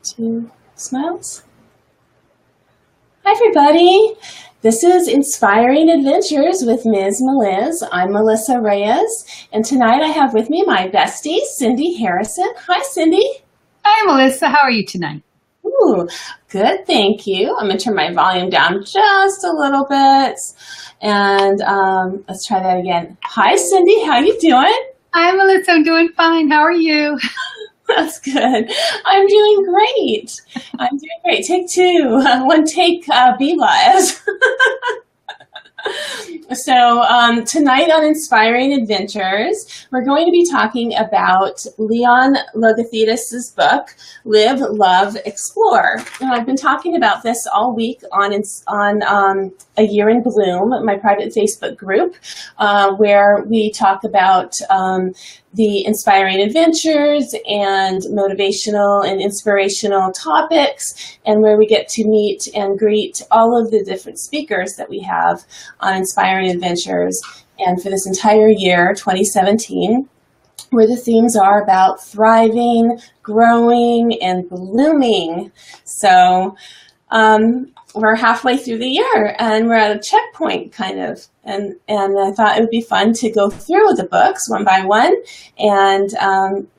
Two smiles. Hi, everybody. This is Inspiring Adventures with Miz Meliz. I'm Melissa Reyes, and tonight I have with me my bestie, Cindy Harrison. Hi, Cindy. Hi, Melissa. How are you tonight? Ooh, good, thank you. I'm going to turn my volume down just a little bit, and let's try that again. Hi, Cindy. How you doing? Hi, Melissa. I'm doing fine. How are you? That's good. I'm doing great. I'm doing great. Take two. One take, be live. So tonight on Inspiring Adventures, we're going to be talking about Leon Logothetis' book, Live, Love, Explore. And I've been talking about this all week on A Year in Bloom, my private Facebook group, where we talk about the inspiring adventures and motivational and inspirational topics, and where we get to meet and greet all of the different speakers that we have on Inspiring Adventures. And for this entire year, 2017, where the themes are about thriving, growing, and blooming. So we're halfway through the year and we're at a checkpoint kind of. And I thought it would be fun to go through the books one by one and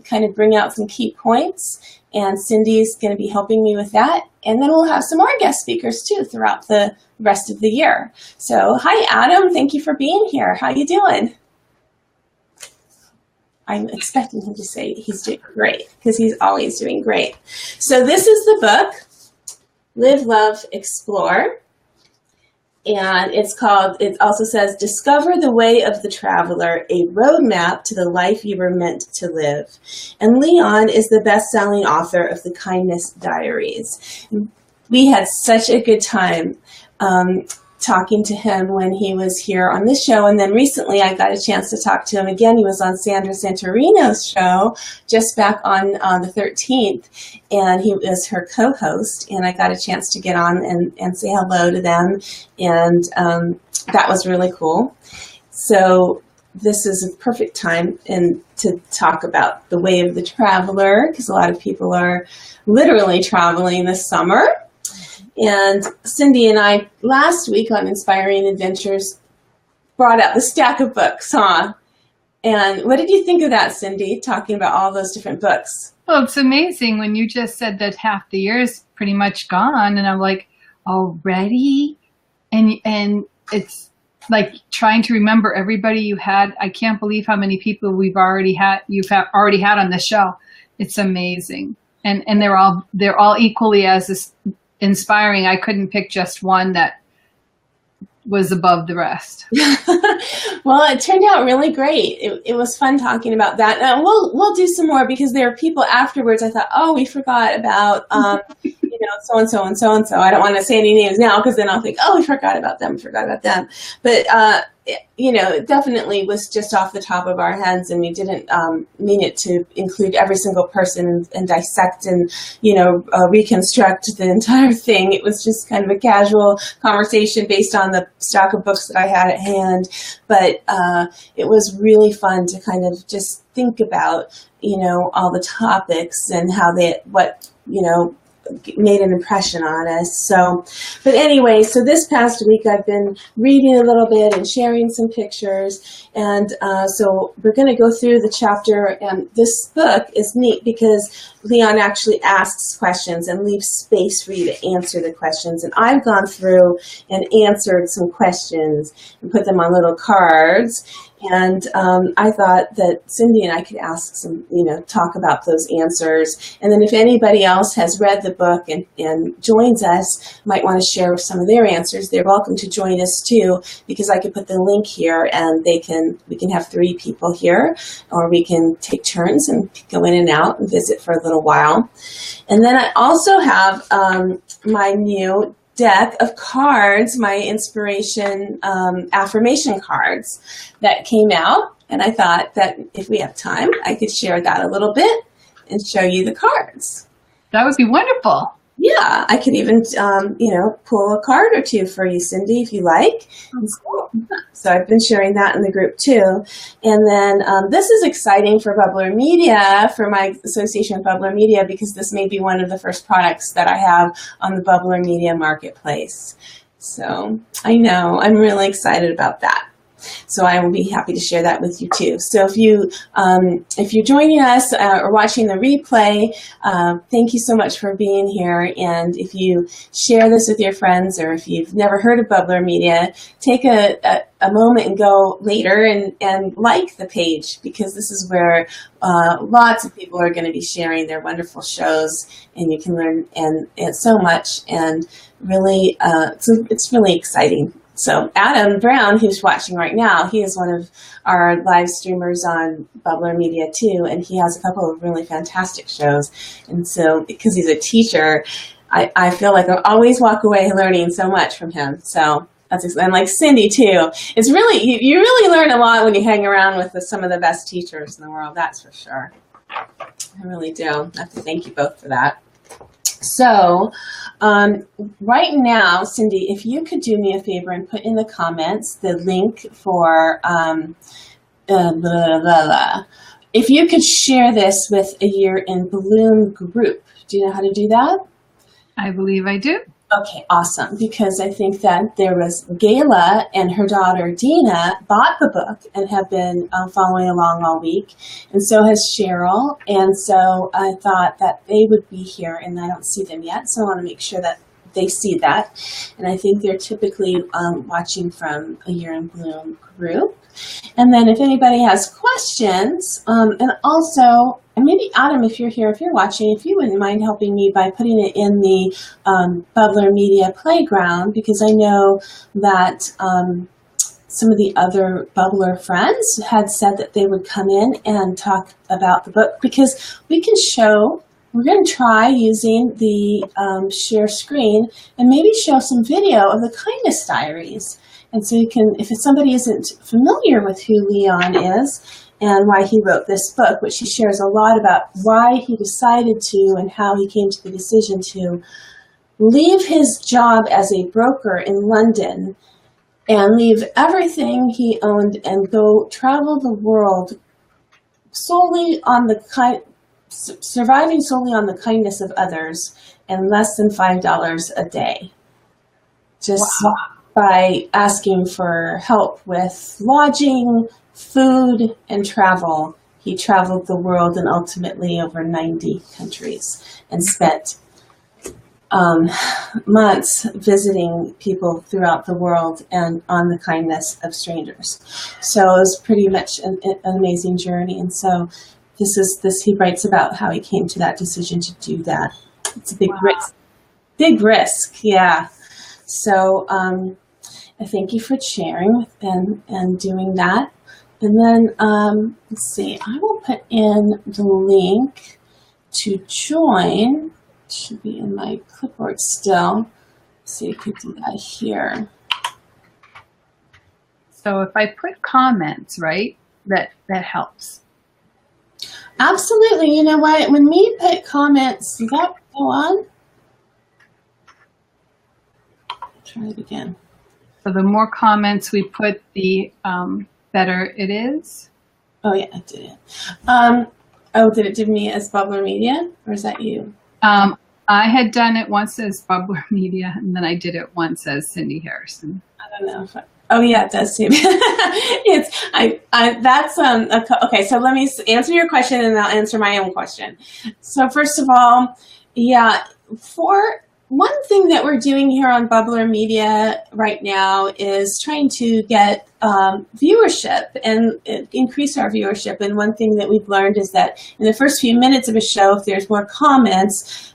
kind of bring out some key points. And Cindy's going to be helping me with that. And then we'll have some more guest speakers too throughout the rest of the year. So hi, Adam. Thank you for being here. How you doing? I'm expecting him to say he's doing great because he's always doing great. So this is the book, Live, Love, Explore. And it also says, Discover the Way of the Traveler, a roadmap to the life you were meant to live. And Leon is the best-selling author of The Kindness Diaries. We had such a good time talking to him when he was here on this show. And then recently I got a chance to talk to him again. He was on Sandra Santorino's show just back on the 13th. And he was her co-host. And I got a chance to get on and say hello to them. And that was really cool. So this is a perfect time to talk about the way of the traveler, because a lot of people are literally traveling this summer. And Cindy and I, last week on Inspiring Adventures, brought out the stack of books, huh? And what did you think of that, Cindy, talking about all those different books? Well, it's amazing when you just said that half the year is pretty much gone. And I'm like, already? And it's like trying to remember everybody you had. I can't believe how many people you've already had on the show. It's amazing. And they're all equally as inspiring. I couldn't pick just one that was above the rest. Well, it turned out really great. It was fun talking about that. And we'll do some more because there are people afterwards. I thought, oh, we forgot about so-and-so and so-and-so. I don't want to say any names now because then I'll think, oh, we forgot about them. But it definitely was just off the top of our heads, and we didn't mean it to include every single person and dissect and, reconstruct the entire thing. It was just kind of a casual conversation based on the stock of books that I had at hand. But it was really fun to kind of just think about, all the topics and how made an impression on us. But anyway, so this past week I've been reading a little bit and sharing some pictures, and so we're going to go through the chapter. And this book is neat because Leon actually asks questions and leaves space for you to answer the questions. And I've gone through and answered some questions and put them on little cards. And I thought that Cindy and I could ask some, talk about those answers. And then if anybody else has read the book and joins us, might want to share some of their answers, they're welcome to join us too, because I could put the link here and we can have 3 people here, or we can take turns and go in and out and visit for a little while. And then I also have my new deck of cards, my inspiration affirmation cards that came out, and I thought that if we have time, I could share that a little bit and show you the cards. That would be wonderful. Yeah, I could even, pull a card or two for you, Cindy, if you like. So I've been sharing that in the group too. And then this is exciting for Bubbler Media, for my association with Bubbler Media, because this may be one of the first products that I have on the Bubbler Media marketplace. So I know, I'm really excited about that. So I will be happy to share that with you too. So if you're joining us or watching the replay, thank you so much for being here. And if you share this with your friends, or if you've never heard of Bubbler Media, take a moment and go later and like the page, because this is where lots of people are going to be sharing their wonderful shows, and you can learn and so much, and really it's really exciting. So Adam Brown, who's watching right now, he is one of our live streamers on Bubbler Media too, and he has a couple of really fantastic shows. And so because he's a teacher, I feel like I always walk away learning so much from him. So and like Cindy too. It's really, you really learn a lot when you hang around with some of the best teachers in the world, that's for sure. I really do. I have to thank you both for that. So right now, Cindy, if you could do me a favor and put in the comments the link for if you could share this with a Year in Bloom group. Do you know how to do that? I believe I do. Okay, awesome. Because I think that there was Gayla and her daughter Dina bought the book and have been following along all week. And so has Cheryl. And so I thought that they would be here, and I don't see them yet. So I want to make sure that they see that. And I think they're typically watching from a Year in Bloom group. And then if anybody has questions, and also, and maybe Adam, if you're here, if you're watching, if you wouldn't mind helping me by putting it in the Bubbler Media Playground, because I know that some of the other Bubbler friends had said that they would come in and talk about the book, because we can show, we're going to try using the share screen and maybe show some video of the Kindness Diaries. And so you can, if somebody isn't familiar with who Leon is and why he wrote this book, which he shares a lot about why he decided to and how he came to the decision to leave his job as a broker in London and leave everything he owned and go travel the world solely on surviving solely on the kindness of others, and less than $5 a day. Just wow. By asking for help with lodging, food, and travel. He traveled the world and ultimately over 90 countries and spent months visiting people throughout the world and on the kindness of strangers. So it was pretty much an amazing journey. And so he writes about how he came to that decision to do that. It's a big risk. Big risk, yeah. So I thank you for sharing and doing that. And then, let's see, I will put in the link to join. It should be in my clipboard still. So you could do that here. So if I put comments, right, that helps. Absolutely. You know what? When we put comments, does that go on? Try it again. So the more comments we put, the better it is. Oh yeah, it did it. Did it do me as Bubbler Media, or is that you? I had done it once as Bubbler Media, and then I did it once as Cindy Harrison. I don't know if oh yeah, it does too. Okay. So let me answer your question, and I'll answer my own question. So first of all, yeah, for one thing that we're doing here on Bubbler Media right now is trying to get viewership and increase our viewership. And one thing that we've learned is that in the first few minutes of a show, if there's more comments,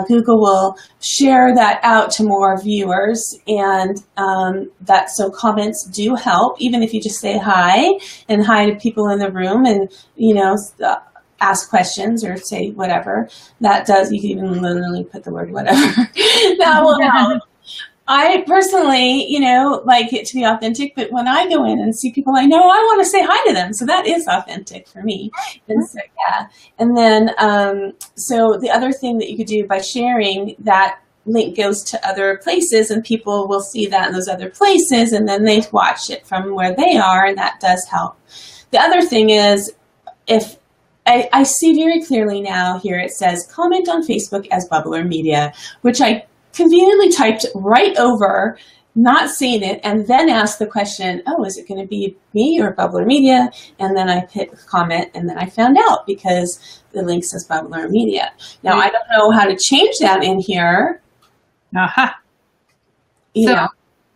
Google will share that out to more viewers, and so comments do help, even if you just say hi and hi to people in the room, and ask questions or say whatever. That does, you can even literally put the word whatever. That will help. I personally, like it to be authentic, but when I go in and see people I know, I want to say hi to them. So that is authentic for me. And so, yeah. And then, so the other thing that you could do by sharing, that link goes to other places and people will see that in those other places and then they watch it from where they are, and that does help. The other thing is, if I see very clearly now here, it says comment on Facebook as Bubbler Media, which I conveniently typed right over, not seeing it, and then asked the question, oh, is it going to be me or Bubbler Media? And then I hit comment, and then I found out because the link says Bubbler Media. Now, I don't know how to change that in here. Uh-huh. So,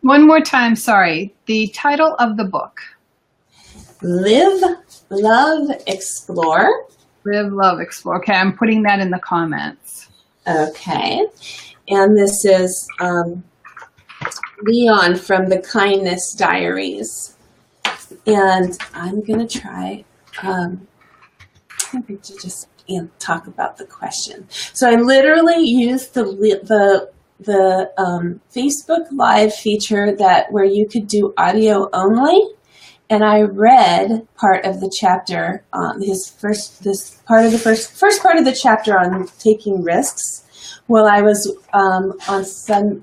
one more time, sorry. The title of the book. Live, Love, Explore. Live, Love, Explore. Okay, I'm putting that in the comments. Okay. And this is Leon from the Kindness Diaries. And I'm going to try to just talk about the question. So I literally used the Facebook Live feature where you could do audio only. And I read part of the chapter, first part of the chapter on taking risks, while I was on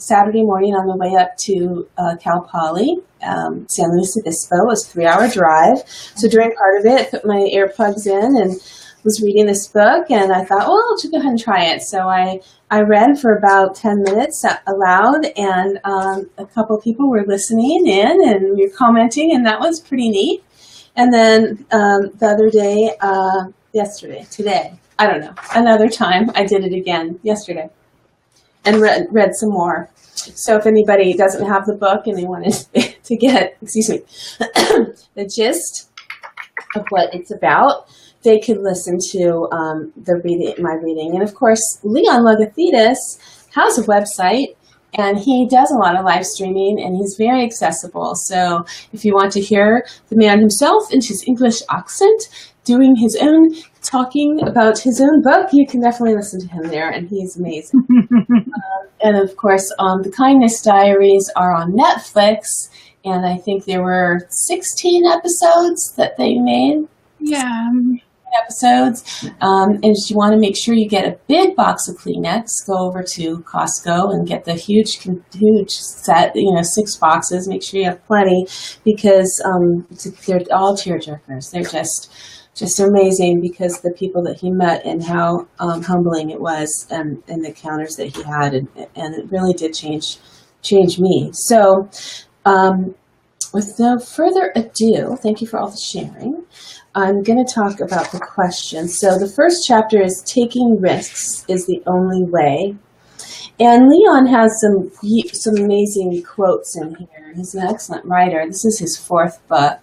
Saturday morning on the way up to Cal Poly, San Luis Obispo. It was a 3-hour drive. So during part of it, I put my earplugs in and was reading this book, and I thought, well, I'll just go ahead and try it. So I read for about 10 minutes aloud, and a couple of people were listening in, and we were commenting, and that was pretty neat. And then the other day, today, I don't know, another time, I did it again yesterday and read some more. So if anybody doesn't have the book and they wanted to get, the gist of what it's about, they could listen to my reading. And of course, Leon Logothetis has a website, and he does a lot of live streaming, and he's very accessible. So if you want to hear the man himself in his English accent doing his own talking about his own book, you can definitely listen to him there, and he's amazing. And of course, the Kindness Diaries are on Netflix, and I think there were 16 episodes that they made. Yeah. Episodes. And if you want to make sure you get a big box of Kleenex, go over to Costco and get the huge set, 6 boxes. Make sure you have plenty, because they're all tearjerkers. They're just amazing, because the people that he met and how humbling it was, and the encounters that he had, and it really did change me. So with no further ado, thank you for all the sharing. I'm going to talk about the question. So the first chapter is Taking Risks is the Only Way. And Leon has some amazing quotes in here. He's an excellent writer. This is his 4th book.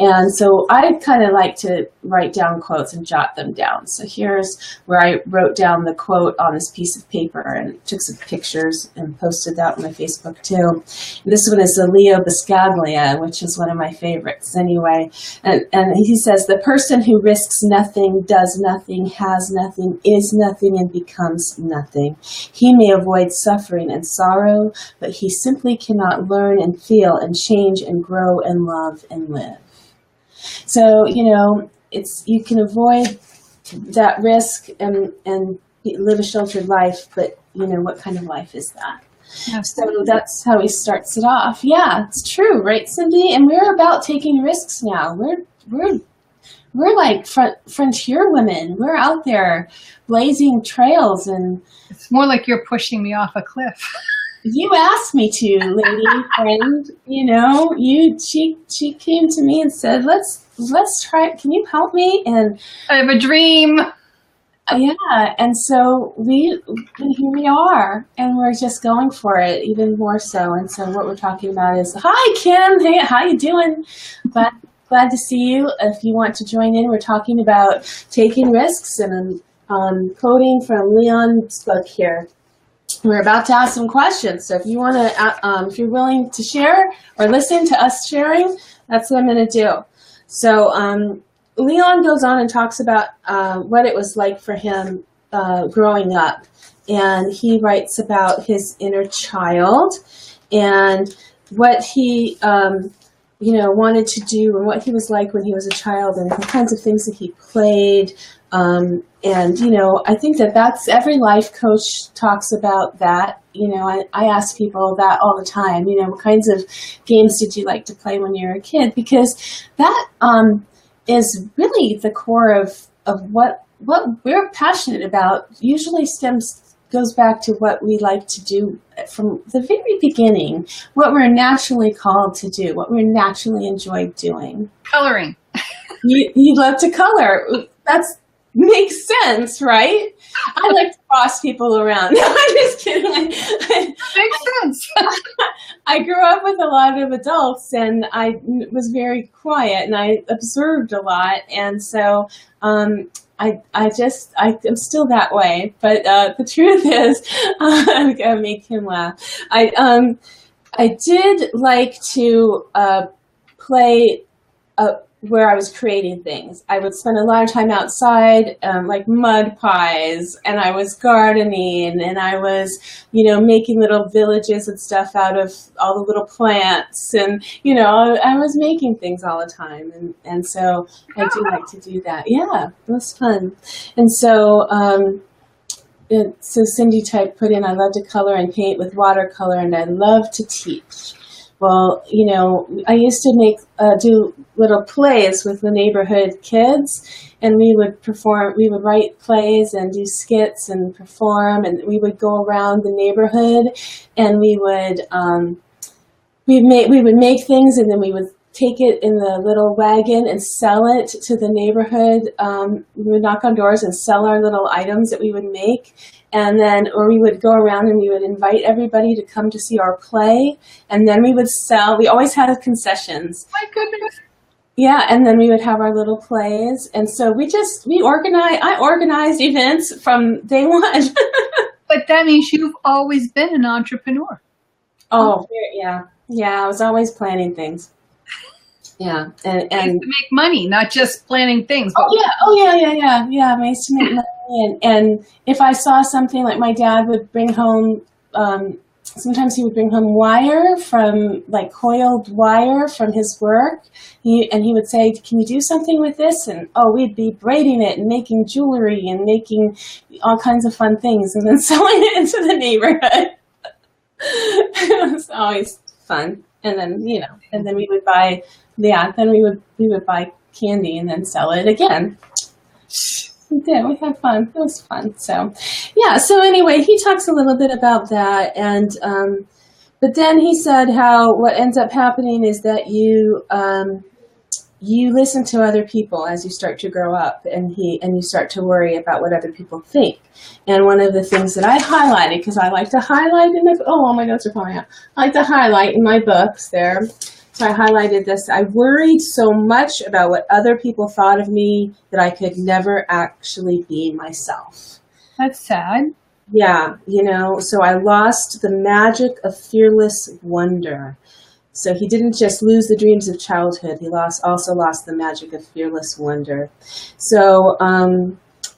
And so I kind of like to write down quotes and jot them down. So here's where I wrote down the quote on this piece of paper and took some pictures and posted that on my Facebook too. And this one is the Leo Buscaglia, which is one of my favorites anyway. And he says, the person who risks nothing, does nothing, has nothing, is nothing, and becomes nothing. He may avoid suffering and sorrow, but he simply cannot learn and feel and change and grow and love and live. So, you can avoid that risk and live a sheltered life, but, what kind of life is that? Absolutely. So that's how he starts it off. Yeah, it's true, right, Cindy? And we're about taking risks now. We're like frontier women. We're out there blazing trails, and it's more like you're pushing me off a cliff. You asked me to, lady friend. She came to me and said, "Let's try. Can you help me?" And I have a dream. Yeah, and so here we are, and we're just going for it even more so. And so what we're talking about is, hi Kim, hey, how you doing? Glad to see you. If you want to join in, we're talking about taking risks, and I'm quoting from Leon's book here. We're about to ask some questions, so if you want to, if you're willing to share or listen to us sharing, that's what I'm going to do. So Leon goes on and talks about what it was like for him growing up, and he writes about his inner child, and what he, wanted to do and what he was like when he was a child and the kinds of things that he played. I think that's every life coach talks about that. I ask people that all the time, what kinds of games did you like to play when you were a kid? Because that is really the core of what we're passionate about. Usually goes back to what we like to do from the very beginning, what we're naturally called to do, what we naturally enjoy doing. Coloring. You love to color. That's makes sense, right? I like to boss people around. No, I'm just kidding. Makes sense. I grew up with a lot of adults, and I was very quiet, and I observed a lot, and so I'm still that way. But the truth is, I'm gonna make him laugh. I did like to play where I was creating things. I would spend a lot of time outside, like mud pies, and I was gardening, and I was, making little villages and stuff out of all the little plants, and, I was making things all the time, and so I do like to do that. Yeah, it was fun. And so, so Cindy put in, I love to color and paint with watercolor, and I love to teach. Well, I used to do little plays with the neighborhood kids, and we would write plays and do skits and perform, and we would go around the neighborhood, and we would make things, and then we would take it in the little wagon and sell it to the neighborhood. We would knock on doors and sell our little items that we would make. Or we would go around and we would invite everybody to come to see our play. And then we would we always had concessions. My goodness. Yeah, and then we would have our little plays. And so I organized events from day one. But that means you've always been an entrepreneur. Oh, yeah. Yeah, I was always planning things. Yeah, and to make money, not just planning things. But yeah. I used to make money, and if I saw something, like my dad would bring home. Sometimes he would bring home coiled wire from his work, and he would say, "Can you do something with this?" And we'd be braiding it and making jewelry and making all kinds of fun things, and then selling it into the neighborhood. It was always fun, and then we would buy. Yeah, then we would buy candy and then sell it again. We did. We had fun. It was fun. So, yeah. So anyway, he talks a little bit about that, and but then he said how what ends up happening is that you listen to other people as you start to grow up, and you start to worry about what other people think. And one of the things that I highlighted, because I like to highlight in all my notes are falling out. I like to highlight in my books there. So I highlighted this. I worried so much about what other people thought of me that I could never actually be myself. That's sad. Yeah, so I lost the magic of fearless wonder. So he didn't just lose the dreams of childhood. He also lost the magic of fearless wonder. So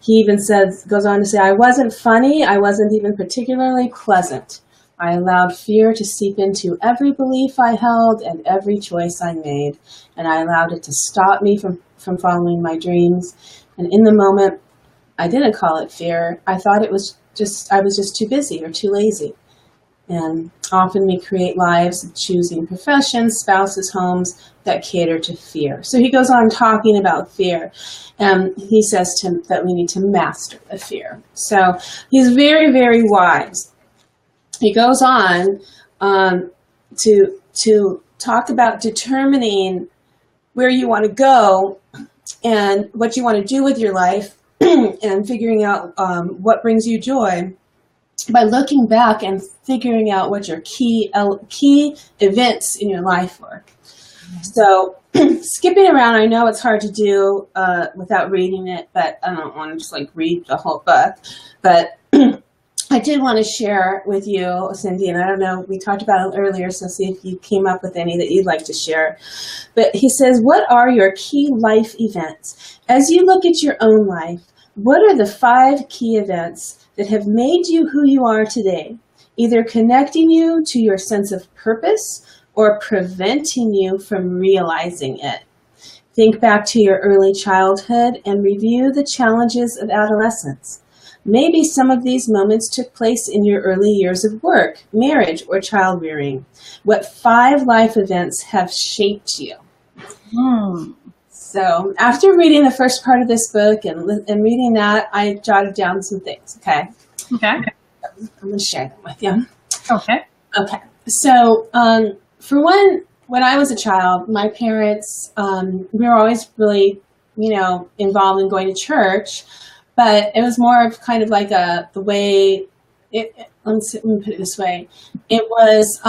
he even goes on to say, I wasn't funny. I wasn't even particularly pleasant. I allowed fear to seep into every belief I held and every choice I made, and I allowed it to stop me from following my dreams. And in the moment, I didn't call it fear. I thought I was just too busy or too lazy. And often we create lives of choosing professions, spouses, homes that cater to fear. So he goes on talking about fear. He says that we need to master the fear. So he's very, very wise. He goes on to talk about determining where you want to go and what you want to do with your life and figuring out what brings you joy by looking back and figuring out what your key events in your life were. So skipping around, I know it's hard to do without reading it, but I don't want to just read the whole book. But I did want to share with you, Cindy, and I don't know, we talked about it earlier, so see if you came up with any that you'd like to share. But he says, what are your key life events? As you look at your own life, what are the 5 key events that have made you who you are today? either connecting you to your sense of purpose or preventing you from realizing it. Think back to your early childhood and review the challenges of adolescence. Maybe some of these moments took place in your early years of work, marriage, or child rearing. What 5 life events have shaped you? So after reading the first part of this book and reading that, I jotted down some things, okay? Okay. I'm going to share them with you. Okay. Okay. So for one, when I was a child, my parents, we were always really, involved in going to church, but it was more of kind of like let me put it this way. It was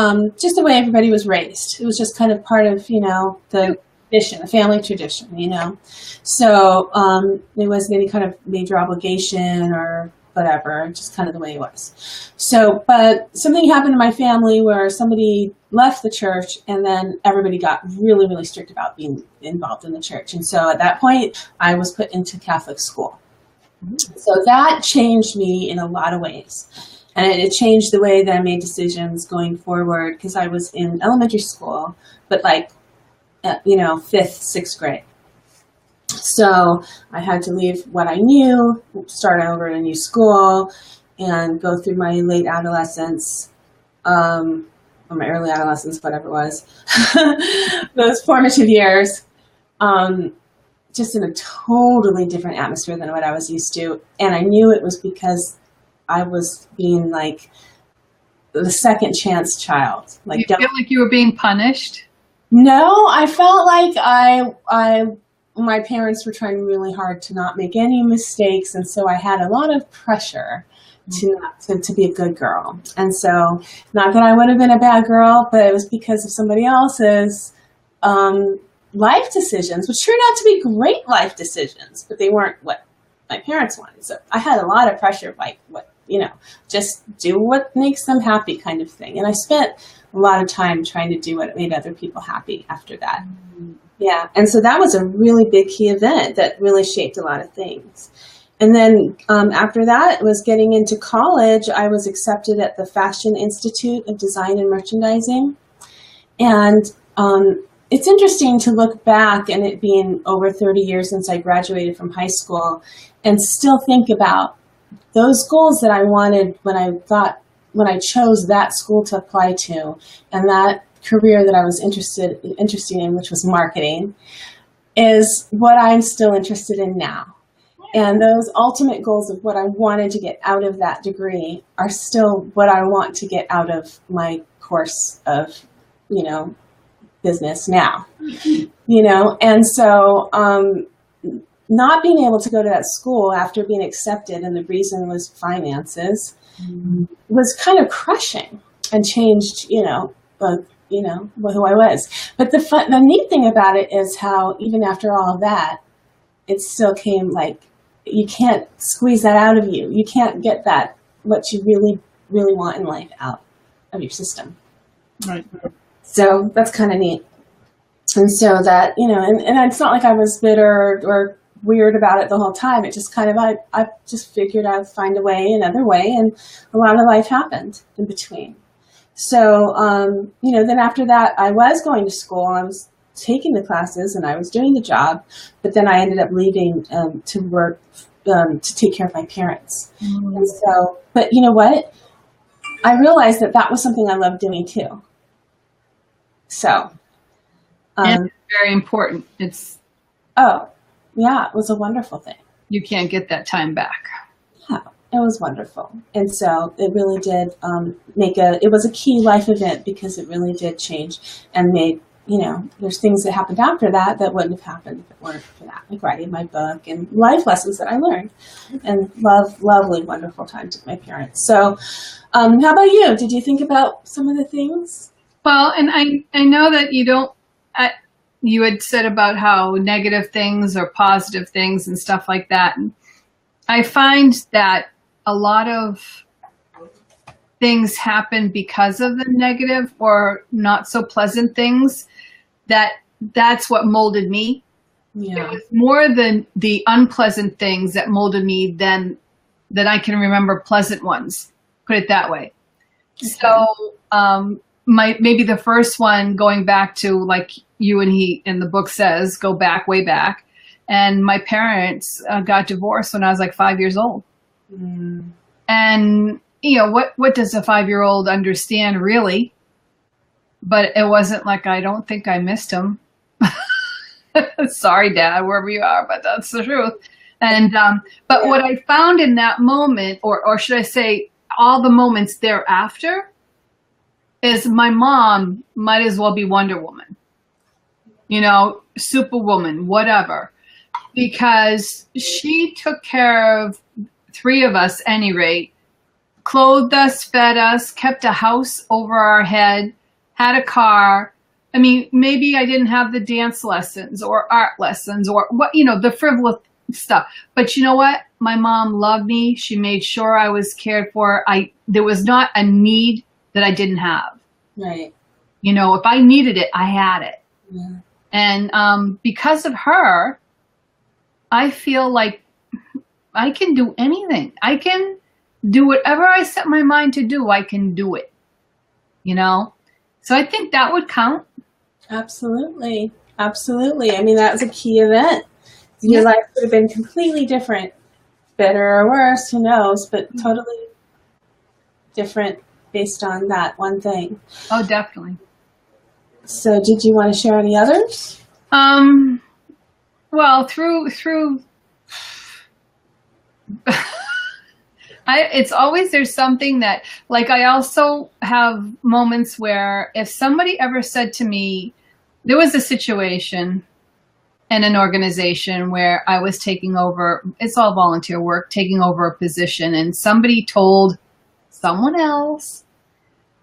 just the way everybody was raised. It was just kind of part of, the tradition, the family tradition, So it wasn't any kind of major obligation or whatever, just kind of the way it was. So, but something happened in my family where somebody left the church and then everybody got really, really strict about being involved in the church. And so at that point, I was put into Catholic school. So that changed me in a lot of ways. And it changed the way that I made decisions going forward because I was in elementary school, but like, 5th, 6th grade. So I had to leave what I knew, start over in a new school, and go through my late adolescence, or my early adolescence, whatever it was, those formative years, just in a totally different atmosphere than what I was used to. And I knew it was because I was being like the second chance child. Like, you feel like you were being punished? No, I felt like my parents were trying really hard to not make any mistakes, and so I had a lot of pressure to be a good girl. And so, not that I would have been a bad girl, but it was because of somebody else's life decisions, which turned out to be great life decisions, but they weren't what my parents wanted. So I had a lot of pressure, like just do what makes them happy kind of thing. And I spent a lot of time trying to do what made other people happy after that. Yeah. And so that was a really big key event that really shaped a lot of things. And then after that was getting into college. I was accepted at the Fashion Institute of Design and Merchandising. And it's interesting to look back and it being over 30 years since I graduated from high school and still think about those goals that I wanted when I chose that school to apply to and that career that I was interested in, which was marketing, is what I'm still interested in now. And those ultimate goals of what I wanted to get out of that degree are still what I want to get out of my course of, business now, and so not being able to go to that school after being accepted, and the reason was finances, was kind of crushing and changed, who I was. But the neat thing about it is how even after all of that, it still came like, you can't squeeze that out of you. You can't get that, what you really, really want in life out of your system. Right. So that's kind of neat. And so that, and it's not like I was bitter or weird about it the whole time. It just kind of, I just figured I'd find a way, another way, and a lot of life happened in between. So, then after that, I was going to school. I was taking the classes and I was doing the job, but then I ended up leaving to work to take care of my parents. And so, but you know what? I realized that was something I loved doing too. So, and it's very important. Oh, yeah, it was a wonderful thing. You can't get that time back. Yeah, it was wonderful. And so it really did it was a key life event because it really did change and made, there's things that happened after that wouldn't have happened if it weren't for that, like writing my book and life lessons that I learned and lovely, wonderful times with my parents. So how about you? Did you think about some of the things? Well, and I know that you had said about how negative things or positive things and stuff like that. And I find that a lot of things happen because of the negative or not so pleasant things, that's what molded me. Yeah. It was more than the unpleasant things that molded me than I can remember pleasant ones, put it that way. So maybe the first one, going back to like you and he in the book says, go back, way back. And my parents got divorced when I was like 5 years old. Mm. And, you know, what does a 5-year-old understand really? But it wasn't like, I don't think I missed him. Sorry, Dad, wherever you are, but that's the truth. And, but what I found in that moment, or should I say all the moments thereafter, is my mom might as well be Wonder Woman, you know, Superwoman, whatever, because she took care of 3 of us, any rate, clothed us, fed us, kept a house over our head, had a car. I mean, maybe I didn't have the dance lessons or art lessons or what, you know, the frivolous stuff. But you know what? My mom loved me. She made sure I was cared for. There was not a need that I didn't have. Right. You know, if I needed it, I had it. Yeah. And because of her, I feel like I can do anything. I can do whatever I set my mind to do. I can do it. You know? So I think that would count. Absolutely. Absolutely. I mean, that was a key event. Your life could have been completely different, better or worse, who knows, but totally different based on that one thing. Oh, definitely. So did you want to share any others? Well, through it's always, there's something that, like, I also have moments where if somebody ever said to me, there was a situation in an organization where I was taking over, it's all volunteer work, taking over a position, and somebody told someone else,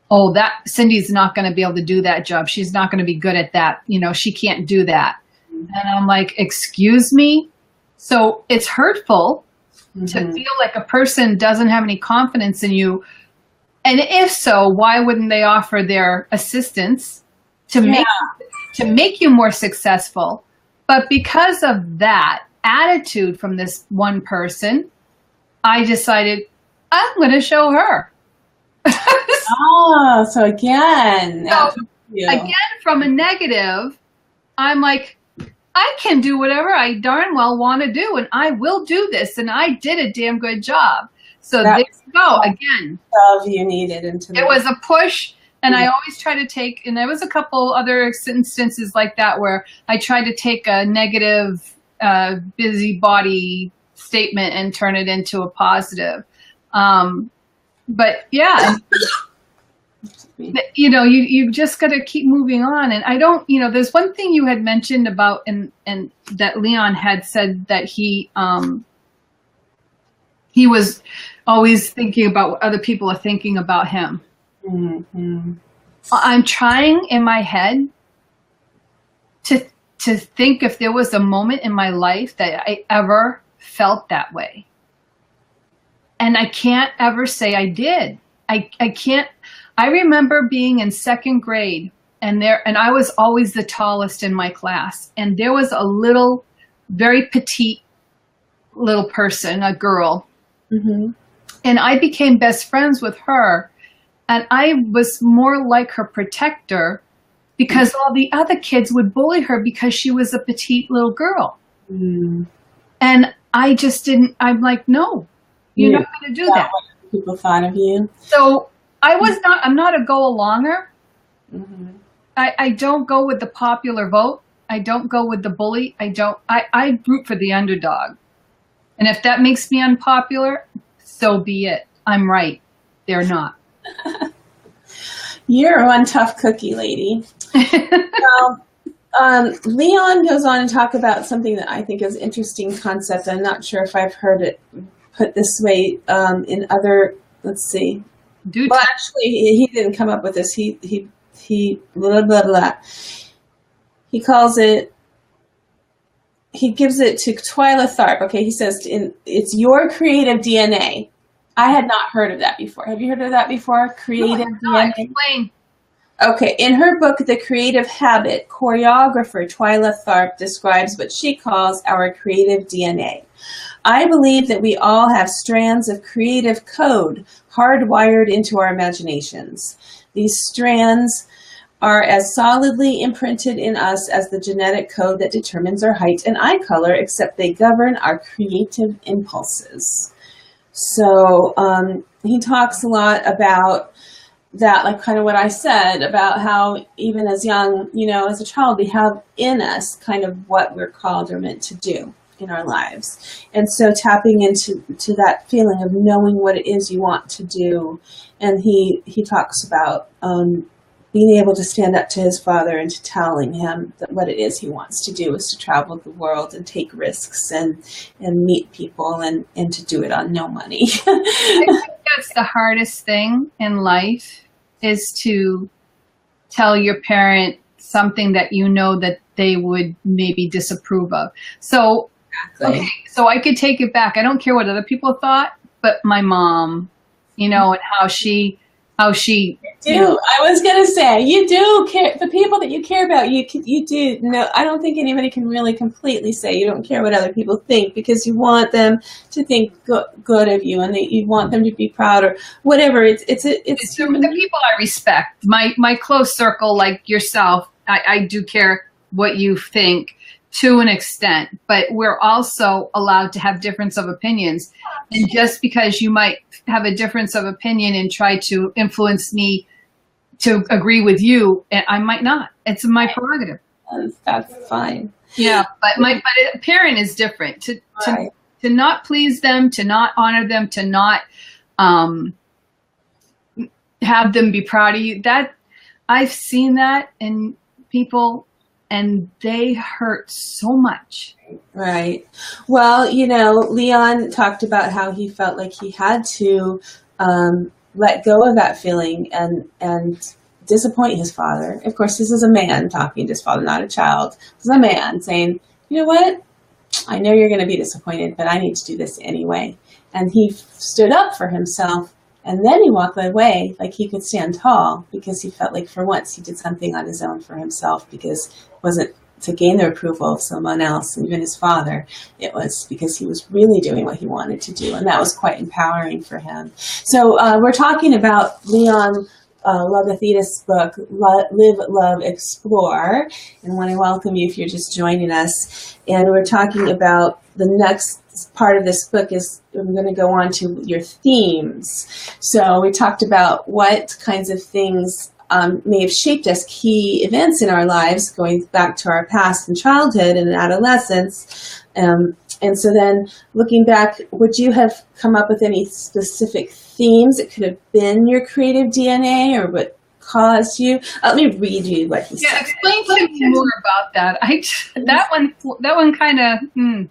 oh, that Cindy's not going to be able to do that job. She's not going to be good at that. You know, she can't do that. And I'm like, excuse me? So it's hurtful to feel like a person doesn't have any confidence in you. And if so, why wouldn't they offer their assistance to make you more successful? But because of that attitude from this one person, I decided I'm going to show her. So again, from a negative, I'm like, I can do whatever I darn well want to do, and I will do this, and I did a damn good job. So there you go again. Love you needed into it was a push, and I always try to take. And there was a couple other instances like that where I tried to take a negative, busybody statement and turn it into a positive. But yeah. You know, you just got to keep moving on. And I don't, you know, there's one thing you had mentioned about, and that Leon had said that he was always thinking about what other people are thinking about him. Mm-hmm. I'm trying in my head to think if there was a moment in my life that I ever felt that way. And I can't ever say I did. I can't. I remember being in 2nd grade, and I was always the tallest in my class. And there was a little, very petite little person, a girl. Mm-hmm. And I became best friends with her. And I was more like her protector because all the other kids would bully her because she was a petite little girl. Mm. And I just didn't, I'm like, no, you're not going to do that. What people thought of you. So I'm not a go-alonger. Mm-hmm. I don't go with the popular vote. I don't go with the bully. I root for the underdog. And if that makes me unpopular, so be it. I'm right. They're not. You're one tough cookie, lady. Well, Leon goes on to talk about something that I think is an interesting concept. I'm not sure if I've heard it put this way in other, let's see. Well, actually, he didn't come up with this. He blah, blah, blah. He calls it, he gives it to Twyla Tharp. Okay, he says, it's your creative DNA. I had not heard of that before. Have you heard of that before? Creative DNA? Explain. Okay, in her book, The Creative Habit, choreographer Twyla Tharp describes what she calls our creative DNA. I believe that we all have strands of creative code hardwired into our imaginations. These strands are as solidly imprinted in us as the genetic code that determines our height and eye color, except they govern our creative impulses. So he talks a lot about that, like kind of what I said about how even as young, as a child, we have in us kind of what we're called or meant to do in our lives. And so tapping into that feeling of knowing what it is you want to do. And he talks about being able to stand up to his father and to telling him that what it is he wants to do is to travel the world and take risks and meet people and to do it on no money. I think that's the hardest thing in life, is to tell your parent something that you know that they would maybe disapprove of. So, Exactly. Okay, so I could take it back. I don't care what other people thought, but my mom, and how she I was going to say, you do care, the people that you care about, you do. No, I don't think anybody can really completely say you don't care what other people think, because you want them to think good of you, and that you want them to be proud or whatever. It's the people I respect, my close circle, like yourself. I do care what you think to an extent, but we're also allowed to have difference of opinions. And just because you might have a difference of opinion and try to influence me to agree with you, and I might not. It's my prerogative. That's fine. Yeah, but a parent is different. To not please them, to not honor them, to not have them be proud of you. That I've seen that in people, and they hurt so much. Right. Well, Leon talked about how he felt like he had to let go of that feeling and disappoint his father. Of course, this is a man talking to his father, not a child. This is a man saying, you know what? I know you're going to be disappointed, but I need to do this anyway. And he stood up for himself, and then he walked away like he could stand tall, because he felt like for once he did something on his own for himself, because it wasn't to gain the approval of someone else, even his father. It was because he was really doing what he wanted to do, and that was quite empowering for him. So we're talking about Leon Logothetis' book, Live, Love, Explore, and I want to welcome you if you're just joining us. And we're talking about the next part of this book is I'm going to go on to your themes. So we talked about what kinds of things may have shaped us, key events in our lives, going back to our past and childhood and adolescence. And so then looking back, would you have come up with any specific themes? It could have been your creative DNA or what caused you. Let me read you what he said. Yeah, explain to me more about that. That one kind of,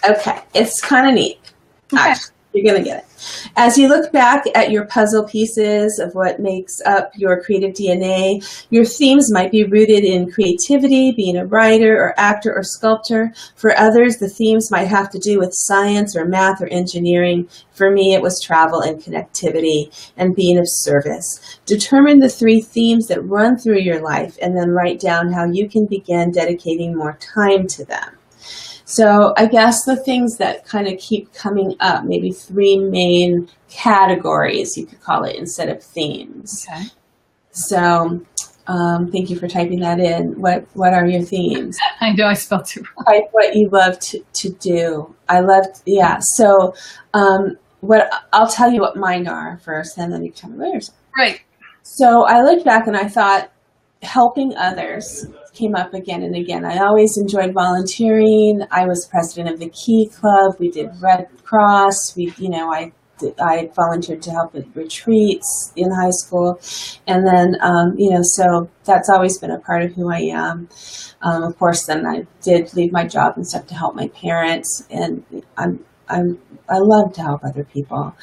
Okay, it's kind of neat. Okay. Actually, you're going to get it. As you look back at your puzzle pieces of what makes up your creative DNA, your themes might be rooted in creativity, being a writer or actor or sculptor. For others, the themes might have to do with science or math or engineering. For me, it was travel and connectivity and being of service. Determine the 3 themes that run through your life, and then write down how you can begin dedicating more time to them. So I guess the things that kind of keep coming up, maybe 3 main categories, you could call it, instead of themes. Okay. So thank you for typing that in. What are your themes? I know I spelled it wrong. Type what you love to do. So what I'll tell you what mine are first, and then you tell me what yours are. Right. So I looked back and I thought helping others came up again and again. I always enjoyed volunteering. I was president of the Key Club. We did Red Cross. I volunteered to help at retreats in high school. And then, so that's always been a part of who I am. Of course, then I did leave my job and stuff to help my parents. And I love to help other people.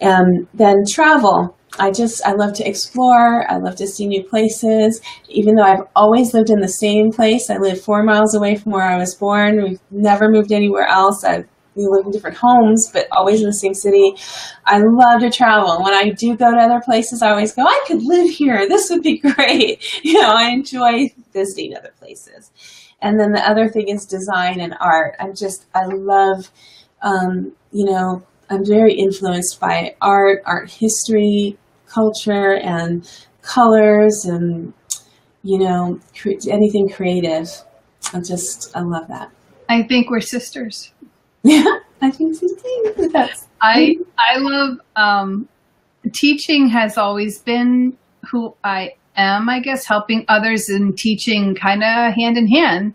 And then travel. I love to explore. I love to see new places. Even though I've always lived in the same place, I live 4 miles away from where I was born. We've never moved anywhere else. We live in different homes, but always in the same city. I love to travel. When I do go to other places, I always go, I could live here. This would be great. I enjoy visiting other places. And then the other thing is design and art. I love You know, I'm very influenced by art history, culture, and colors, and, you know, anything creative. I love that. I think we're sisters. Yeah, I think so too. I love teaching has always been who I am, I guess, helping others and teaching kind of hand in hand.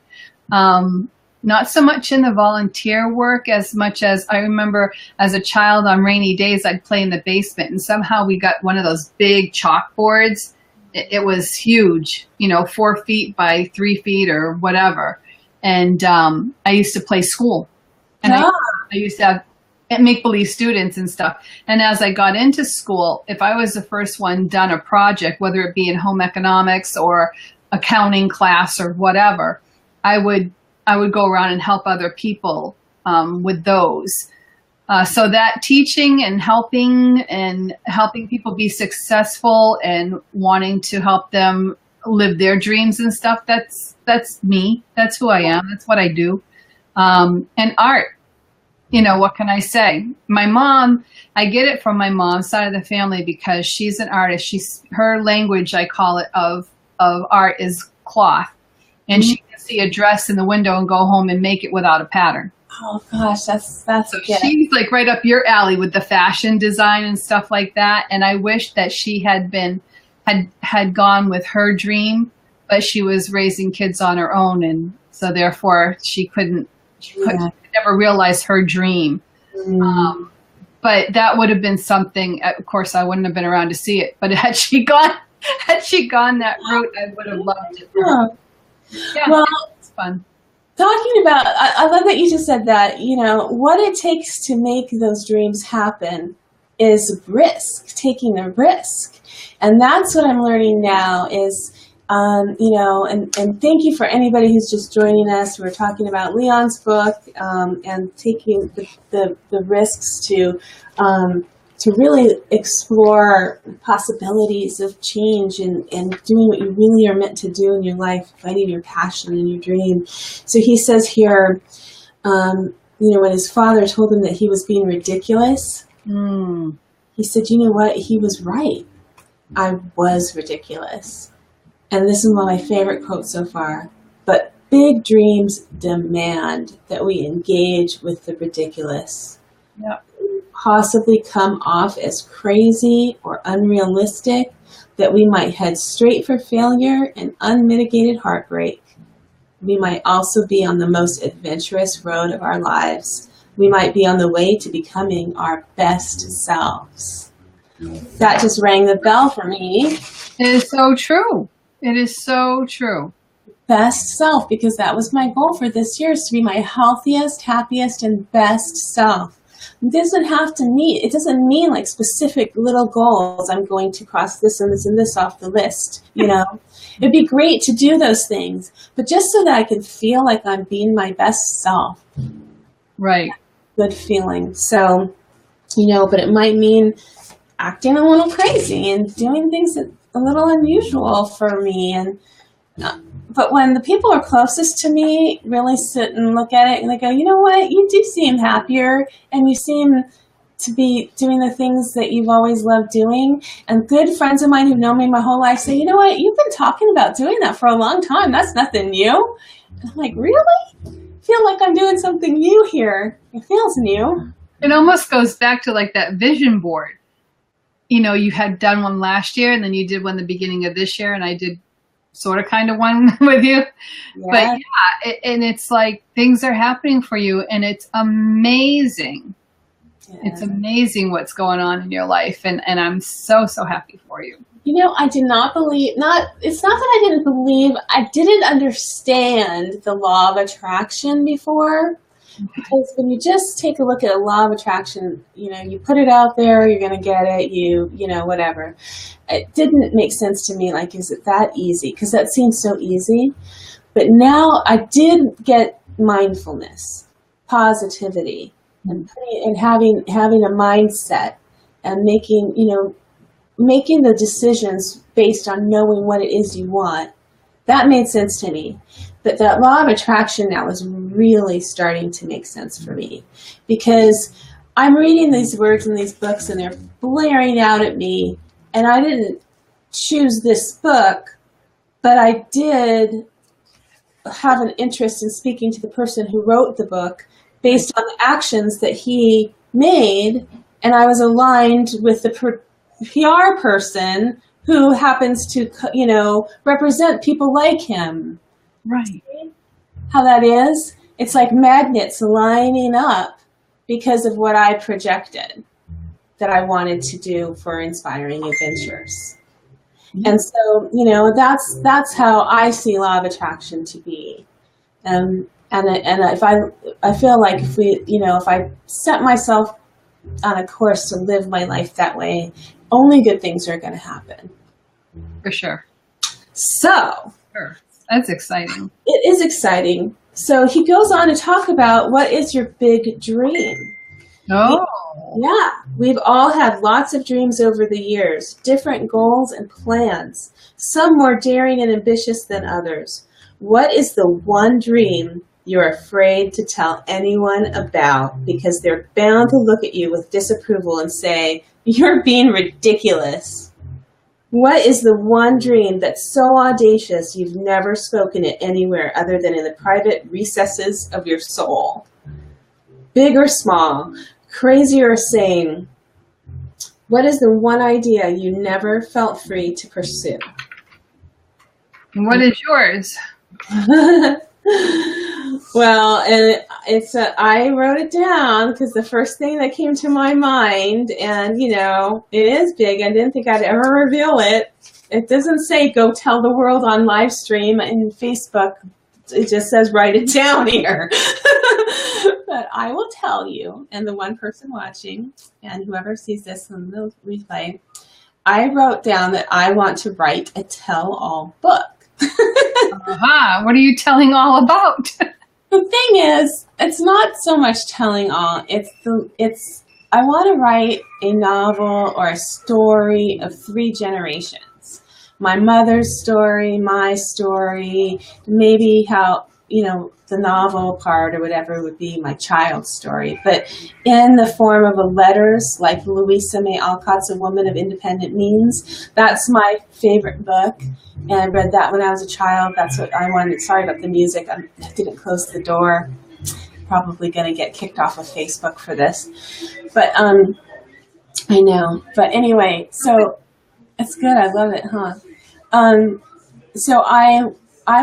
Not so much in the volunteer work as much as I remember as a child on rainy days, I'd play in the basement, and somehow we got one of those big chalkboards. It was huge, you know, 4 feet by 3 feet or whatever. And I used to play school. And I used to have make-believe students and stuff. And as I got into school, if I was the first one done a project, whether it be in home economics or accounting class or whatever, I would go around and help other people with those. So that teaching and helping people be successful and wanting to help them live their dreams and stuff, that's me. That's who I am. That's what I do. And art, you know, what can I say? My mom, I get it from my mom's side of the family because she's an artist. Her language, I call it, of art is cloth. And she can see a dress in the window and go home and make it without a pattern. Oh gosh, that's so good. She's like right up your alley with the fashion design and stuff like that. And I wish that she had gone with her dream, but she was raising kids on her own, and so therefore she couldn't never realize her dream. But that would have been something. Of course, I wouldn't have been around to see it. But had she gone that route, I would have loved it. Yeah, well, it's fun. Talking about, I love that you just said that. You know, what it takes to make those dreams happen is taking a risk, and that's what I'm learning now. Is you know, and thank you for anybody who's just joining us. We're talking about Leon's book and taking the risks to really explore possibilities of change and doing what you really are meant to do in your life, finding your passion and your dream. So he says here, you know, when his father told him that he was being ridiculous, he said, you know what? He was right. I was ridiculous. And this is one of my favorite quotes so far. But big dreams demand that we engage with the ridiculous. Yep. Possibly come off as crazy or unrealistic, that we might head straight for failure and unmitigated heartbreak. We might also be on the most adventurous road of our lives. We might be on the way to becoming our best selves. That just rang the bell for me. It is so true. It is so true. Best self, because that was my goal for this year, is to be my healthiest, happiest, and best self. It doesn't mean like specific little goals. I'm going to cross this and this and this off the list. You know, it'd be great to do those things, but just so that I can feel like I'm being my best self. Right. Good feeling. So, you know, but it might mean acting a little crazy and doing things that a little unusual for me. But when the people are closest to me really sit and look at it and they go, you know what, you do seem happier and you seem to be doing the things that you've always loved doing. And good friends of mine who've known me my whole life say, you know what, you've been talking about doing that for a long time. That's nothing new. And I'm like, really? I feel like I'm doing something new here. It feels new. It almost goes back to like that vision board. You know, you had done one last year and then you did one the beginning of this year, and I did sort of kind of one with you. Yeah. But yeah, and it's like things are happening for you, and it's amazing. Yeah. It's amazing what's going on in your life, and I'm so happy for you. You know, I did not believe, it's not that I didn't believe, I didn't understand the law of attraction before. Because when you just take a look at a law of attraction, you know, you put it out there, you're going to get it, you know, whatever. It didn't make sense to me, like, is it that easy? Because that seems so easy. But now I did get mindfulness, positivity, and having a mindset and making the decisions based on knowing what it is you want. That made sense to me. But that law of attraction now is really starting to make sense for me, because I'm reading these words in these books and they're blaring out at me, and I didn't choose this book, but I did have an interest in speaking to the person who wrote the book based on the actions that he made, and I was aligned with the PR person who happens to, represent people like him. Right. See how that is? It's like magnets lining up because of what I projected that I wanted to do for Inspiring Adventures. And so, that's how I see law of attraction to be. And if I feel like if I set myself on a course to live my life that way, only good things are going to happen. For sure. So. Sure. That's exciting. It is exciting. So he goes on to talk about, what is your big dream? Oh. Yeah, we've all had lots of dreams over the years, different goals and plans, some more daring and ambitious than others. What is the one dream you're afraid to tell anyone about because they're bound to look at you with disapproval and say, you're being ridiculous? What is the one dream that's so audacious you've never spoken it anywhere other than in the private recesses of your soul? Big or small, crazy or sane, what is the one idea you never felt free to pursue? And what is yours? Well, and I wrote it down because the first thing that came to my mind, and it is big. I didn't think I'd ever reveal it. It doesn't say go tell the world on live stream in Facebook. It just says write it down here. But I will tell you, and the one person watching, and whoever sees this on the replay, I wrote down that I want to write a tell-all book. What are you telling all about? The thing is, it's not so much telling all. I want to write a novel or a story of 3 generations. My mother's story, my story, maybe how, the novel part or whatever would be my child's story, but in the form of letters, like Louisa May Alcott's A Woman of Independent Means. That's my favorite book, and I read that when I was a child. That's what I wanted. Sorry about the music. I didn't close the door. Probably going to get kicked off of Facebook for this, but I know. But anyway, so it's good. I love it, huh? So I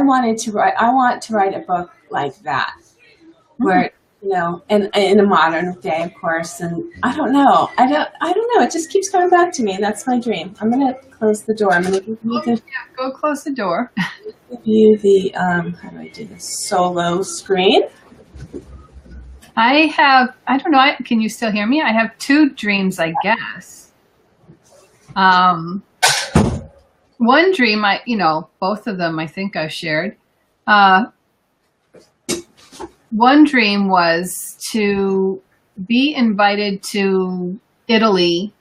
want to write a book like that, where and in a modern day, of course. And I don't know. It just keeps coming back to me. That's my dream. I'm gonna close the door. I'm gonna give you go close the door. Give you the how do I do this solo screen? I don't know. Can you still hear me? I have 2 dreams, I guess. One dream, both of them I think I've shared. One dream was to be invited to Italy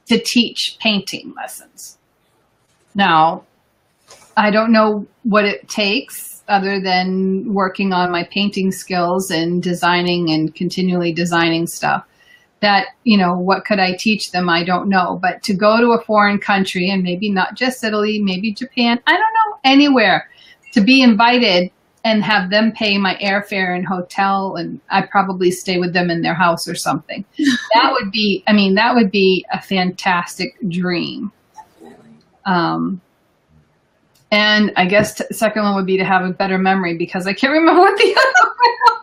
to teach painting lessons. Now, I don't know what it takes other than working on my painting skills and designing and continually designing stuff. That, what could I teach them? I don't know. But to go to a foreign country, and maybe not just Italy, maybe Japan, I don't know, anywhere, to be invited and have them pay my airfare and hotel, and I probably stay with them in their house or something. That would be a fantastic dream. And I guess the second one would be to have a better memory, because I can't remember what the other one was.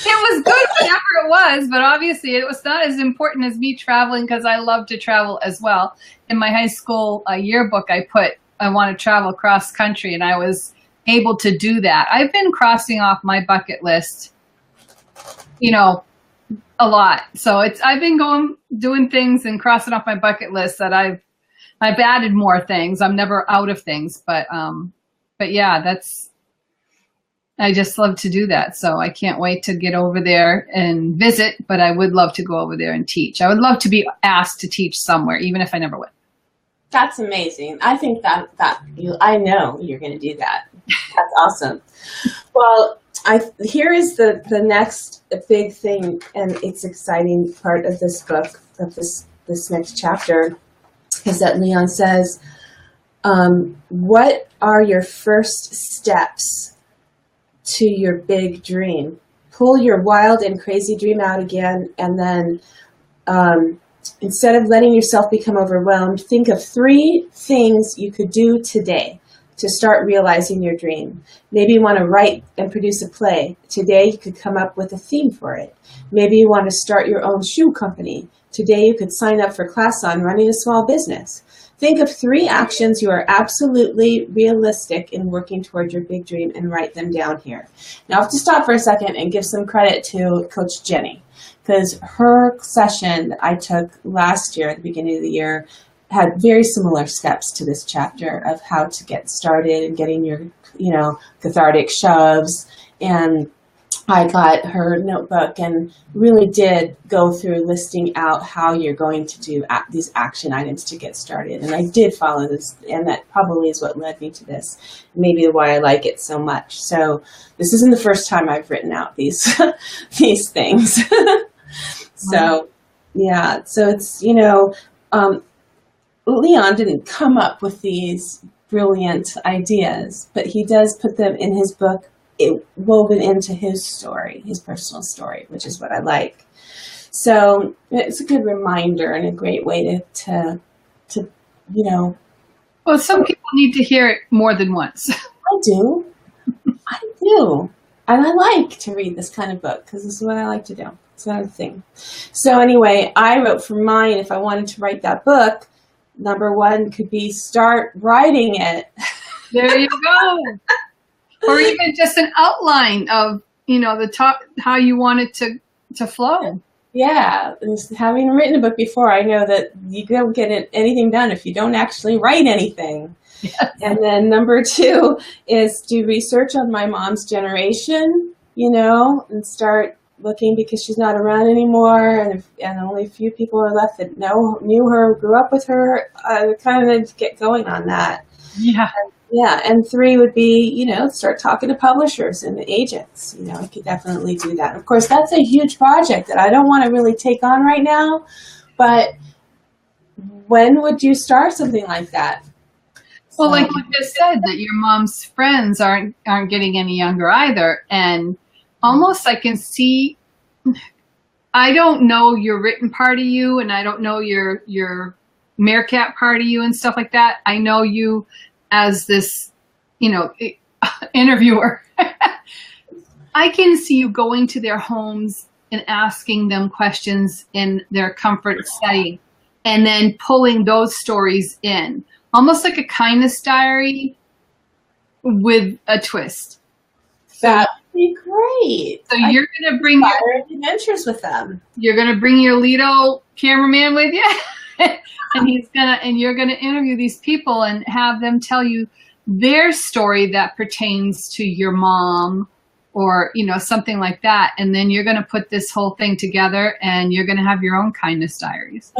It was good, whatever it was, but obviously it was not as important as me traveling, because I love to travel as well. In my high school yearbook, I put, I want to travel cross country, and I was able to do that. I've been crossing off my bucket list, a lot. So I've been doing things and crossing off my bucket list that I've added more things. I'm never out of things, but yeah, I just love to do that. So I can't wait to get over there and visit, but I would love to go over there and teach. I would love to be asked to teach somewhere, even if I never went. That's amazing. I think I know you're going to do that. That's awesome. Well, here is the next big thing, and it's exciting part of this book, of this next chapter, is that Leon says, what are your first steps to your big dream? Pull your wild and crazy dream out again, and then instead of letting yourself become overwhelmed, think of 3 things you could do today to start realizing your dream. Maybe you want to write and produce a play. Today you could come up with a theme for it. Maybe you want to start your own shoe company. Today you could sign up for class on running a small business. Think of 3 actions you are absolutely realistic in working toward your big dream and write them down here. Now I have to stop for a second and give some credit to Coach Jenny, because her session that I took last year at the beginning of the year had very similar steps to this chapter of how to get started and getting your, cathartic shoves. And I got her notebook and really did go through listing out how you're going to do these action items to get started. And I did follow this, and that probably is what led me to this, maybe why I like it so much. So this isn't the first time I've written out these these things. So, yeah, so it's, Leon didn't come up with these brilliant ideas, but he does put them in his book, woven into his story, his personal story, which is what I like. So it's a good reminder and a great way to Well, some people need to hear it more than once. I do. And I like to read this kind of book because this is what I like to do. It's another thing. So anyway, I wrote for mine, if I wanted to write that book, number 1 could be start writing it. There you go. Or even just an outline of, the top, how you want it to flow. Yeah. And having written a book before, I know that you don't get anything done if you don't actually write anything. Yes. And then number 2 is do research on my mom's generation, and start looking, because she's not around anymore, and only a few people are left that knew her, grew up with her. Kind of get going on that. Yeah. Yeah, and 3 would be, start talking to publishers and agents. I could definitely do that. Of course, that's a huge project that I don't want to really take on right now, but when would you start something like that? Well, like you just said, that your mom's friends aren't getting any younger either, and almost I can see, I don't know your written part of you, and I don't know your meerkat part of you and stuff like that. I know you as this, interviewer. I can see you going to their homes and asking them questions in their comfort setting, and then pulling those stories in, almost like a kindness diary with a twist. That would be great. So you're going to bring your adventures with them. You're going to bring your Lido cameraman with you. And you're going to interview these people and have them tell you their story that pertains to your mom, or, something like that. And then you're going to put this whole thing together, and you're going to have your own kindness diaries.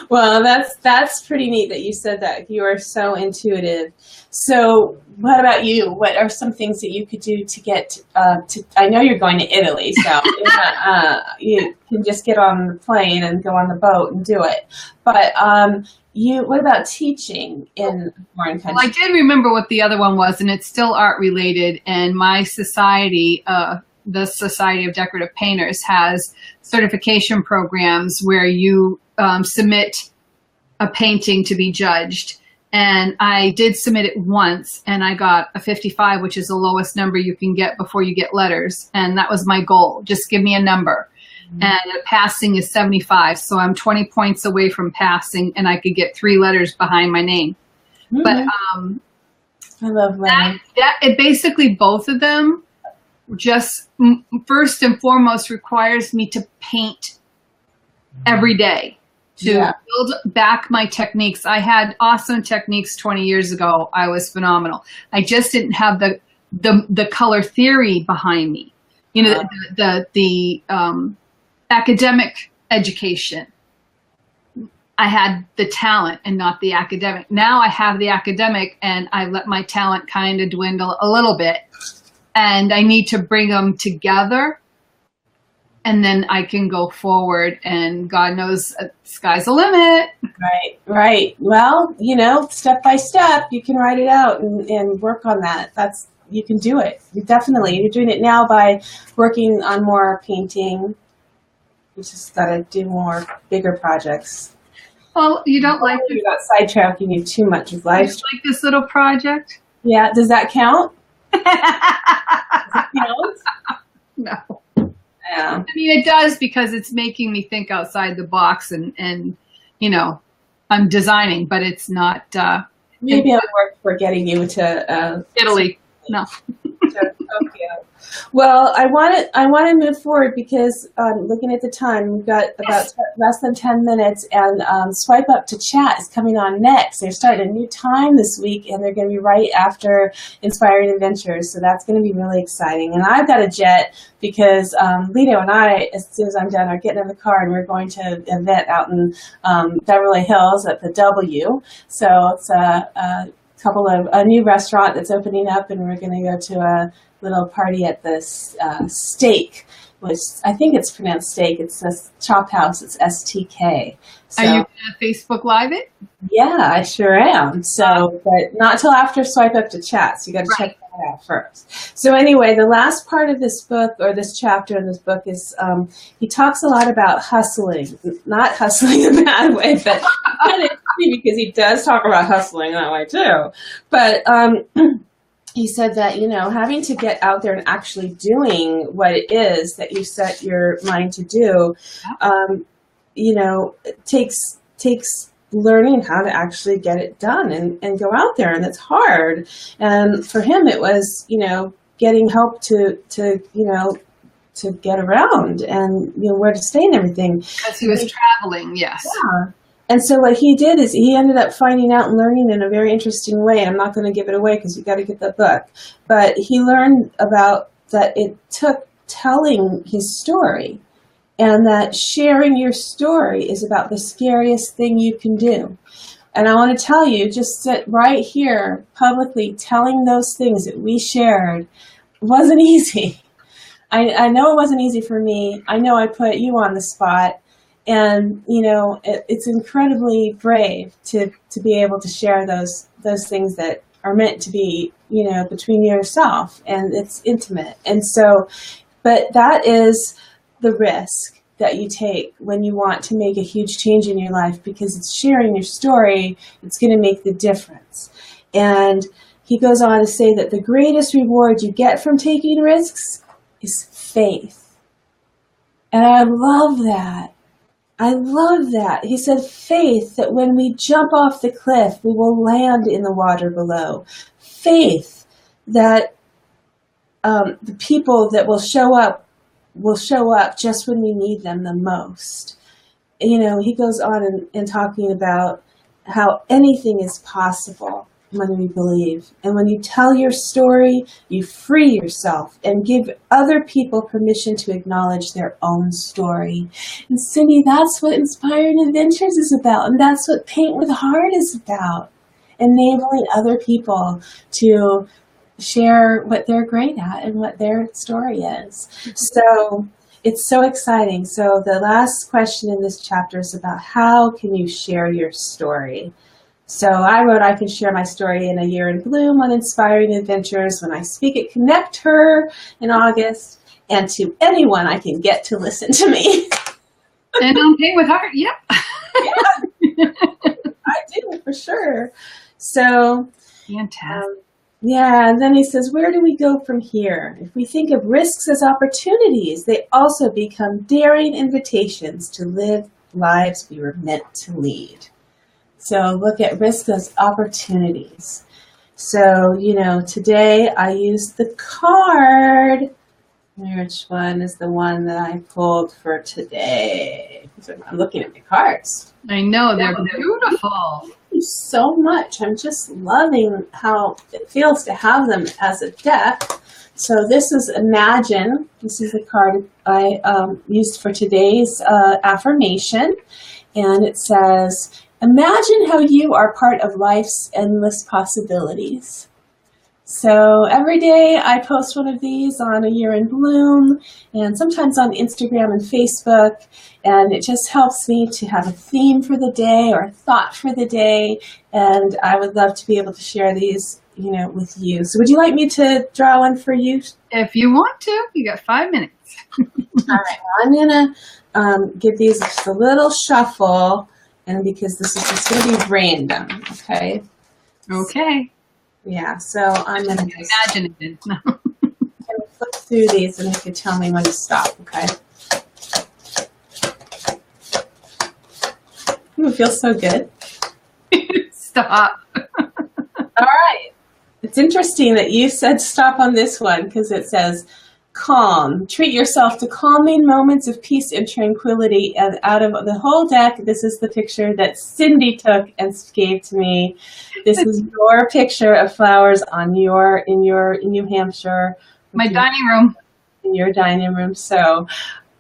Well, that's pretty neat that you said that. You are so intuitive. So what about you? What are some things that you could do to get I know you're going to Italy, so you can just get on the plane and go on the boat and do it. But what about teaching in foreign countries? Well, I did remember what the other one was, and it's still art related. And my society, the Society of Decorative Painters, has certification programs where you submit a painting to be judged. And I did submit it once, and I got a 55, which is the lowest number you can get before you get letters. And that was my goal. Just give me a number. Mm-hmm. And passing is 75. So I'm 20 points away from passing, and I could get 3 letters behind my name. Mm-hmm. But I love that. It basically, both of them just first and foremost requires me to paint every day. To build back my techniques. I had awesome techniques 20 years ago. I was phenomenal. I just didn't have the color theory behind me. The academic education. I had the talent and not the academic. Now I have the academic and I let my talent kind of dwindle a little bit, and I need to bring them together, and then I can go forward, and God knows, sky's the limit. Right, right. Well, step by step, you can write it out and work on that. You can do it. You're doing it now by working on more painting. You just got to do more bigger projects. Well, you don't like You're not sidetracking you too much with life. Like this little project? Yeah. Does that count? Does it count? No. Yeah. I mean, it does, because it's making me think outside the box, and I'm designing, but it's not. Maybe I'll work for getting you to Italy. No. Tokyo. Well, I want to move forward because looking at the time, we've got about less than 10 minutes, and Swipe Up to Chat is coming on next. They're starting a new time this week, and they're going to be right after Inspiring Adventures, so that's going to be really exciting. And I've got a jet because Lito and I, as soon as I'm done, are getting in the car, and we're going to an event out in Beverly Hills at the W. So it's a new restaurant that's opening up, and we're going to go to a little party at the Steak, which I think it's pronounced steak. It's a chop house. It's STK. So, are you going to Facebook Live it? Yeah, I sure am. So, but not till after Swipe Up to Chat. So you got to check that out first. So anyway, the last part of this book, or this chapter in this book, is he talks a lot about hustling. Not hustling in a bad way, but because he does talk about hustling that way too. But he said that, having to get out there and actually doing what it is that you set your mind to do, takes learning how to actually get it done and go out there. And it's hard. And for him, it was, getting help to get around and, where to stay and everything. Because he was traveling, yes. Yeah. And so what he did is he ended up finding out and learning in a very interesting way. I'm not going to give it away because you got to get the book. But he learned about that it took telling his story, and that sharing your story is about the scariest thing you can do. And I want to tell you, just sit right here publicly telling those things that we shared wasn't easy. I know it wasn't easy for me. I know I put you on the spot. And, it's incredibly brave to be able to share those things that are meant to be, between yourself, and it's intimate. And so, but that is the risk that you take when you want to make a huge change in your life, because it's sharing your story. It's going to make the difference. And he goes on to say that the greatest reward you get from taking risks is faith. And I love that. I love that. He said, faith that when we jump off the cliff, we will land in the water below. Faith that the people that will show up just when we need them the most. He goes on and talking about how anything is possible when we believe. And when you tell your story, you free yourself and give other people permission to acknowledge their own story. And Cindy, that's what Inspiring Adventures is about. And that's what Paint with Heart is about. Enabling other people to share what they're great at and what their story is. So it's so exciting. So the last question in this chapter is about how can you share your story? So I wrote, I can share my story in A Year in Bloom on Inspiring Adventures when I speak at Connect Her in August, and to anyone I can get to listen to me. And on Paint with Heart, yep. Yeah, I do, for sure. So, fantastic. Yeah, and then he says, where do we go from here? If we think of risks as opportunities, they also become daring invitations to live lives we were meant to lead. So look at risk as opportunities. So, today I used the card. Which one is the one that I pulled for today? I'm looking at the cards. I know, they're beautiful. Thank you so much. I'm just loving how it feels to have them as a deck. So this is Imagine. This is the card I used for today's affirmation. And it says, imagine how you are part of life's endless possibilities. So every day I post one of these on A Year in Bloom, and sometimes on Instagram and Facebook, and it just helps me to have a theme for the day or a thought for the day, and I would love to be able to share these, with you. So would you like me to draw one for you? If you want to, you got 5 minutes. All right, well, I'm gonna give these just a little shuffle, and because this is just gonna be random, okay? Okay. Yeah, so I'm going to imagine it. No. flip through these and you can tell me when to stop, okay? Ooh, it feels so good. Stop. All right. It's interesting that you said stop on this one because it says calm. Treat yourself to calming moments of peace and tranquility. And out of the whole deck, this is the picture that Cindy took and gave to me. This is your picture of flowers on in New Hampshire. My dining room. In your dining room. So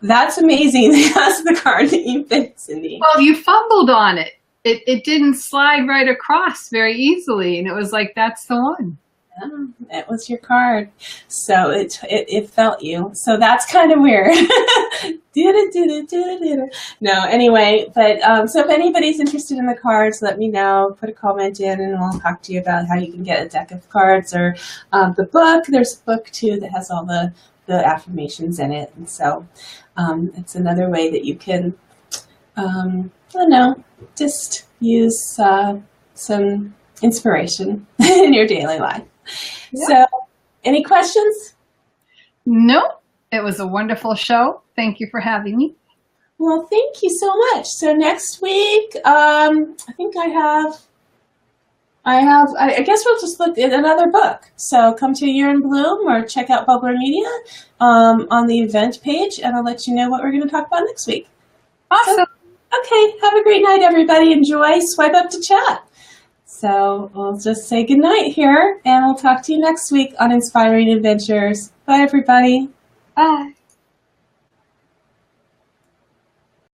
that's amazing. That's the card that you picked, Cindy. Well, you fumbled on it. It didn't slide right across very easily, and it was like, that's the one. Yeah, it was your card. So it felt you. So that's kind of weird. No, anyway, but so if anybody's interested in the cards, let me know. Put a comment in and I'll talk to you about how you can get a deck of cards or the book. There's a book too that has all the affirmations in it. And so it's another way that you can, I don't know, just use some inspiration in your daily life. Yeah. So, any questions? No, it was a wonderful show. Thank you for having me. Well, thank you so much. So next week, I think I guess we'll just look at another book. So come to A Year in Bloom or check out Bubbler Media on the event page, and I'll let you know what we're going to talk about next week. Awesome. So, okay, have a great night, everybody. Enjoy. Swipe up to chat. So we'll just say good night here, and we'll talk to you next week on Inspiring Adventures. Bye, everybody. Bye.